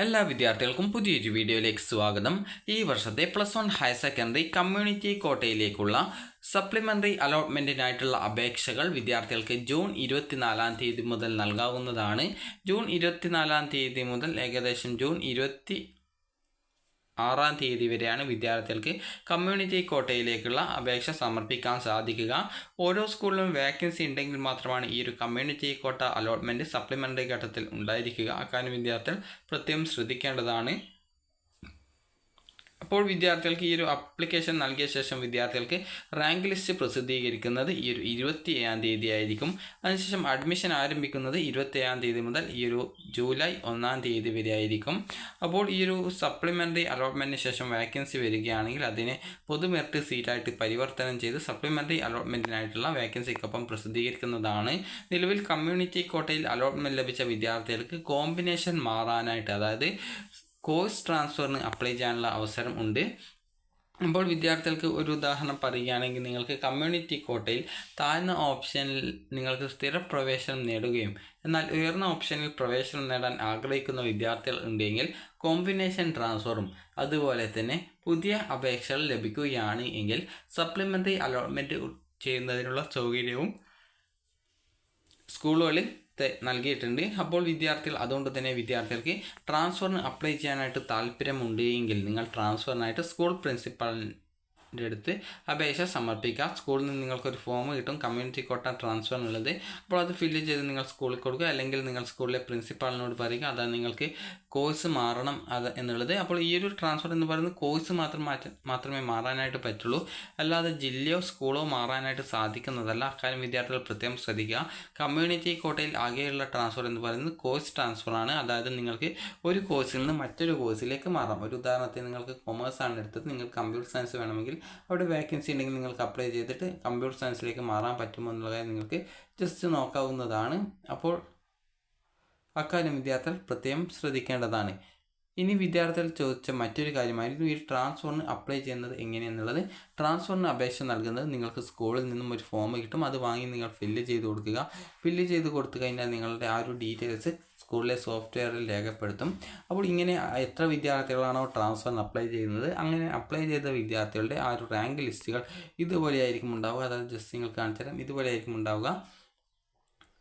എല്ലാ വിദ്യാർത്ഥികൾക്കും പുതിയൊരു വീഡിയോയിലേക്ക് സ്വാഗതം. ഈ വർഷത്തെ +1 ഹയർ സെക്കൻഡറി കമ്മ്യൂണിറ്റി കോട്ടയിലേക്കുള്ള സപ്ലിമെൻ്ററി അലോട്ട്മെൻറ്റിനായിട്ടുള്ള അപേക്ഷകൾ വിദ്യാർത്ഥികൾക്ക് ജൂൺ 24-ാം തീയതി മുതൽ നൽകാവുന്നതാണ്. ജൂൺ 24-ാം തീയതി മുതൽ ഏകദേശം ജൂൺ 26-ാം തീയതി വരെയാണ് വിദ്യാർത്ഥികൾക്ക് കമ്മ്യൂണിറ്റി കോട്ടയിലേക്കുള്ള അപേക്ഷ സമർപ്പിക്കാൻ സാധിക്കുക. ഓരോ സ്കൂളിലും വേക്കൻസി ഉണ്ടെങ്കിൽ മാത്രമാണ് ഈ ഒരു കമ്മ്യൂണിറ്റി കോട്ട അലോട്ട്മെൻറ്റ് സപ്ലിമെൻ്ററി ഘട്ടത്തിൽ ഉണ്ടായിരിക്കുക. അക്കാര്യം വിദ്യാർത്ഥികൾ പ്രത്യേകം ശ്രദ്ധിക്കേണ്ടതാണ്. അപ്പോൾ വിദ്യാർത്ഥികൾക്ക് ഈ ഒരു ആപ്ലിക്കേഷൻ നൽകിയ ശേഷം വിദ്യാർത്ഥികൾക്ക് റാങ്ക് ലിസ്റ്റ് പ്രസിദ്ധീകരിക്കുന്നത് ഈ ഒരു 27-ാം തീയതി ആയിരിക്കും. അതിനുശേഷം അഡ്മിഷൻ ആരംഭിക്കുന്നത് 27-ാം തീയതി മുതൽ ഈ ഒരു ജൂലൈ 1-ാം തീയതി വരെ ആയിരിക്കും. അപ്പോൾ ഈ ഒരു സപ്ലിമെൻ്ററി അലോട്ട്മെൻറ്റിന് ശേഷം വേക്കൻസി വരികയാണെങ്കിൽ അതിനെ പൊതു മെറിറ്റ് സീറ്റായിട്ട് പരിവർത്തനം ചെയ്ത് സപ്ലിമെൻ്ററി അലോട്ട്മെൻറ്റിനായിട്ടുള്ള വേക്കൻസിക്കൊപ്പം പ്രസിദ്ധീകരിക്കുന്നതാണ്. നിലവിൽ കമ്മ്യൂണിറ്റി കോട്ടയിൽ അലോട്ട്മെൻറ്റ് ലഭിച്ച വിദ്യാർത്ഥികൾക്ക് കോമ്പിനേഷൻ മാറാനായിട്ട്, അതായത് കോഴ്സ് ട്രാൻസ്ഫറിന് അപ്ലൈ ചെയ്യാനുള്ള അവസരം ഉണ്ട്. അപ്പോൾ വിദ്യാർത്ഥികൾക്ക് ഒരു ഉദാഹരണം പറയുകയാണെങ്കിൽ, നിങ്ങൾക്ക് കമ്മ്യൂണിറ്റി കോട്ടയിൽ താഴ്ന്ന ഓപ്ഷനിൽ നിങ്ങൾക്ക് സ്ഥിരപ്രവേശനം നേടുകയും എന്നാൽ ഉയർന്ന ഓപ്ഷനിൽ പ്രവേശനം നേടാൻ ആഗ്രഹിക്കുന്ന വിദ്യാർത്ഥികൾ ഉണ്ടെങ്കിൽ കോമ്പിനേഷൻ ട്രാൻസ്ഫറും അതുപോലെ തന്നെ പുതിയ അപേക്ഷകൾ ലഭിക്കുകയാണ് എങ്കിൽ സപ്ലിമെൻ്ററി അലോട്ട്മെൻറ്റ് ചെയ്യുന്നതിനുള്ള സൗകര്യവും സ്കൂളുകളിൽ നൽകിയിട്ടുണ്ട്. അപ്പോൾ അതുകൊണ്ട് തന്നെ വിദ്യാർത്ഥികൾക്ക് ട്രാൻസ്ഫറിന് അപ്ലൈ ചെയ്യാനായിട്ട് താല്പര്യമുണ്ട് എങ്കിൽ നിങ്ങൾ ട്രാൻസ്ഫറിനായിട്ട് സ്കൂൾ പ്രിൻസിപ്പാളിൻ്റെ അടുത്ത് അപേക്ഷ സമർപ്പിക്കുക. സ്കൂളിൽ നിന്ന് നിങ്ങൾക്കൊരു ഫോം കിട്ടും, കമ്മ്യൂണിറ്റി കോട്ട ട്രാൻസ്ഫർ എന്നുള്ളത്. അപ്പോൾ അത് ഫില്ല് ചെയ്ത് നിങ്ങൾ സ്കൂളിൽ കൊടുക്കുക, അല്ലെങ്കിൽ നിങ്ങൾ സ്കൂളിലെ പ്രിൻസിപ്പാളിനോട് പറയുക അതാണ് നിങ്ങൾക്ക് കോഴ്സ് മാറണം എന്നുള്ളത്. അപ്പോൾ ഈ ഒരു ട്രാൻസ്ഫർ എന്ന് പറയുന്നത് കോഴ്സ് മാത്രമേ മാറാനായിട്ട് പറ്റുള്ളൂ, അല്ലാതെ ജില്ലയോ സ്കൂളോ മാറാനായിട്ട് സാധിക്കുന്നതല്ല. അക്കാര്യം വിദ്യാർത്ഥികൾ പ്രത്യേകം ശ്രദ്ധിക്കുക. കമ്മ്യൂണിറ്റി കോട്ടയിൽ ആകെയുള്ള ട്രാൻസ്ഫർ എന്ന് പറയുന്നത് കോഴ്സ് ട്രാൻസ്ഫറാണ്. അതായത് നിങ്ങൾക്ക് ഒരു കോഴ്സിൽ നിന്ന് മറ്റൊരു കോഴ്സിലേക്ക് മാറാം. ഒരു ഉദാഹരണത്തിന് നിങ്ങൾക്ക് കൊമേഴ്സ് ആണ് എടുത്തത്, നിങ്ങൾ കമ്പ്യൂട്ടർ സയൻസ് വേണമെങ്കിൽ അവിടെ വേക്കൻസി ഉണ്ടെങ്കിൽ നിങ്ങൾക്ക് അപ്ലൈ ചെയ്തിട്ട് കമ്പ്യൂട്ടർ സയൻസിലേക്ക് മാറാൻ പറ്റുമോ എന്നുള്ള കാര്യം നിങ്ങൾക്ക് ജസ്റ്റ് നോക്കാവുന്നതാണ്. അപ്പോൾ അക്കാര്യം വിദ്യാർത്ഥികൾ പ്രത്യേകം ശ്രദ്ധിക്കേണ്ടതാണ്. ഇനി വിദ്യാർത്ഥികൾ ചോദിച്ച മറ്റൊരു കാര്യമായിരുന്നു ഈ ട്രാൻസ്ഫറിന് അപ്ലൈ ചെയ്യുന്നത് എങ്ങനെയെന്നുള്ളത്. ട്രാൻസ്ഫറിന് അപേക്ഷ നൽകുന്നത് നിങ്ങൾക്ക് സ്കൂളിൽ നിന്നും ഒരു ഫോം കിട്ടും, അത് വാങ്ങി നിങ്ങൾ ഫില്ല് ചെയ്ത് കൊടുക്കുക. ഫില്ല് ചെയ്ത് കൊടുത്തു കഴിഞ്ഞാൽ നിങ്ങളുടെ ആ ഒരു ഡീറ്റെയിൽസ് സ്കൂളിലെ സോഫ്റ്റ്വെയറിൽ രേഖപ്പെടുത്തും. അപ്പോൾ ഇങ്ങനെ എത്ര വിദ്യാർത്ഥികളാണോ ട്രാൻസ്ഫറിന് അപ്ലൈ ചെയ്യുന്നത്, അങ്ങനെ അപ്ലൈ ചെയ്ത വിദ്യാർത്ഥികളുടെ ആ ഒരു റാങ്ക് ലിസ്റ്റുകൾ ഇതുപോലെയായിരിക്കും ഉണ്ടാവുക. അതായത് ജസ്റ്റ് നിങ്ങൾ കാണിച്ചു തരാം, ഇതുപോലെയായിരിക്കും ഉണ്ടാവുക.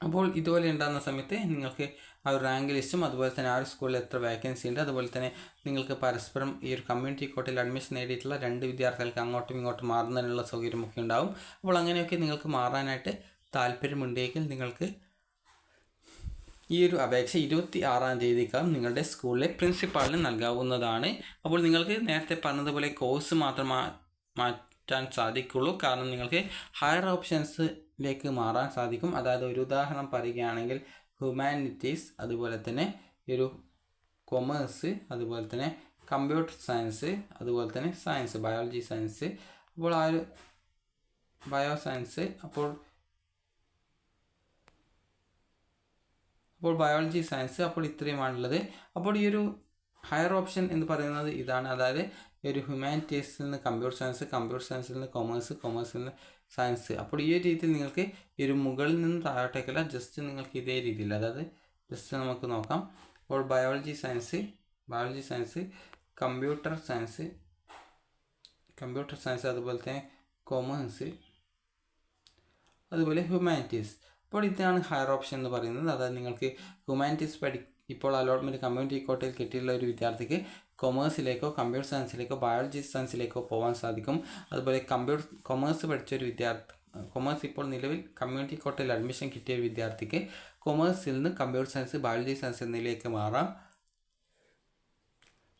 അപ്പോൾ ഇതുപോലെ ഉണ്ടാകുന്ന സമയത്ത് നിങ്ങൾക്ക് ആ ഒരു റാങ്ക് ലിസ്റ്റും അതുപോലെ തന്നെ ആ ഒരു സ്കൂളിൽ എത്ര വേക്കൻസി ഉണ്ട്, അതുപോലെ തന്നെ നിങ്ങൾക്ക് പരസ്പരം ഈ ഒരു കമ്മ്യൂണിറ്റി കോട്ടയിൽ അഡ്മിഷൻ നേടിയിട്ടുള്ള 2 വിദ്യാർത്ഥികൾക്ക് അങ്ങോട്ടും ഇങ്ങോട്ടും മാറുന്നതിനുള്ള സൗകര്യമൊക്കെ ഉണ്ടാവും. അപ്പോൾ അങ്ങനെയൊക്കെ നിങ്ങൾക്ക് മാറാനായിട്ട് താല്പര്യമുണ്ടെങ്കിൽ നിങ്ങൾക്ക് ഈ ഒരു അപേക്ഷ 26-ാം തീയതിക്കകം നിങ്ങളുടെ സ്കൂളിലെ പ്രിൻസിപ്പാളിന് നൽകാവുന്നതാണ്. അപ്പോൾ നിങ്ങൾക്ക് നേരത്തെ പറഞ്ഞതുപോലെ കോഴ്സ് മാത്രം മാറ്റാൻ സാധിക്കുള്ളൂ, കാരണം നിങ്ങൾക്ക് ഹയർ ഓപ്ഷൻസിലേക്ക് മാറാൻ സാധിക്കും. അതായത് ഒരു ഉദാഹരണം പറയുകയാണെങ്കിൽ ഹ്യൂമാനിറ്റീസ്, അതുപോലെ തന്നെ ഒരു കൊമേഴ്സ്, അതുപോലെ തന്നെ കമ്പ്യൂട്ടർ സയൻസ്, അതുപോലെ തന്നെ സയൻസ്, ബയോളജി സയൻസ്. അപ്പോൾ ആ ഒരു ബയോ സയൻസ്, അപ്പോൾ ബയോളജി സയൻസ്, അപ്പോൾ ഇത്രയുമാണുള്ളത്. അപ്പോൾ ഈ ഒരു ഹയർ ഓപ്ഷൻ എന്ന് പറയുന്നത് ഇതാണ്. അതായത് ഒരു ഹ്യൂമാനിറ്റീസിൽ നിന്ന് കമ്പ്യൂട്ടർ സയൻസ്, കമ്പ്യൂട്ടർ സയൻസിൽ നിന്ന് കൊമേഴ്സ്, കൊമേഴ്സിൽ നിന്ന് സയൻസ്. അപ്പോൾ ഈ ഒരു രീതിയിൽ നിങ്ങൾക്ക് ഈ ഒരു മുകളിൽ നിന്ന് താഴോട്ടേക്കല്ല, ജസ്റ്റ് നിങ്ങൾക്ക് ഇതേ രീതിയിൽ, അതായത് ജസ്റ്റ് നമുക്ക് നോക്കാം. അപ്പോൾ ബയോളജി സയൻസ്, കമ്പ്യൂട്ടർ സയൻസ്, അതുപോലെ തന്നെ കൊമേഴ്സ്, അതുപോലെ ഹ്യൂമാനിറ്റീസ്. അപ്പോൾ ഇതാണ് ഹയർ ഓപ്ഷൻ എന്ന് പറയുന്നത്. അതായത് നിങ്ങൾക്ക് ഹ്യൂമാനിറ്റീസ് ഇപ്പോൾ അലോട്ട്മെൻറ്റ് കമ്മ്യൂണിറ്റി കോട്ടയിൽ കിട്ടിയുള്ള ഒരു വിദ്യാർത്ഥിക്ക് കൊമേഴ്സിലേക്കോ കമ്പ്യൂട്ടർ സയൻസിലേക്കോ ബയോളജി സയൻസിലേക്കോ പോകാൻ സാധിക്കും. അതുപോലെ കൊമേഴ്സ് പഠിച്ച ഒരു കൊമേഴ്സ് ഇപ്പോൾ നിലവിൽ കമ്മ്യൂണിറ്റി കോട്ടയിൽ അഡ്മിഷൻ കിട്ടിയ ഒരു വിദ്യാർത്ഥിക്ക് കൊമേഴ്സിൽ നിന്ന് കമ്പ്യൂട്ടർ സയൻസ്, ബയോളജി സയൻസ് എന്നിവയിലേക്ക് മാറാം.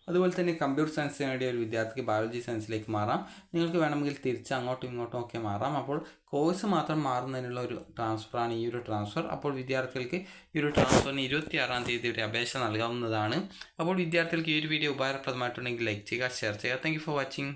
അതുപോലെ തന്നെ കമ്പ്യൂട്ടർ സയൻസ് നേടിയ ഒരു വിദ്യാർത്ഥിക്ക് ബയോളജി സയൻസിലേക്ക് മാറാം. നിങ്ങൾക്ക് വേണമെങ്കിൽ തിരിച്ച് അങ്ങോട്ടും ഇങ്ങോട്ടും ഒക്കെ മാറാം. അപ്പോൾ കോഴ്സ് മാത്രം മാറുന്നതിനുള്ള ഒരു ട്രാൻസ്ഫറാണ് ഈ ഒരു ട്രാൻസ്ഫർ. അപ്പോൾ വിദ്യാർത്ഥികൾക്ക് ഈ ഒരു ട്രാൻസ്ഫറിന് 26-ാം തീയതി ഒരു അപേക്ഷ നൽകാവുന്നതാണ്. അപ്പോൾ വിദ്യാർത്ഥികൾക്ക് ഈ ഒരു വീഡിയോ ഉപകാരപ്രദമായിട്ടുണ്ടെങ്കിൽ ലൈക്ക് ചെയ്യുക, ഷെയർ ചെയ്യുക. Thank you for watching.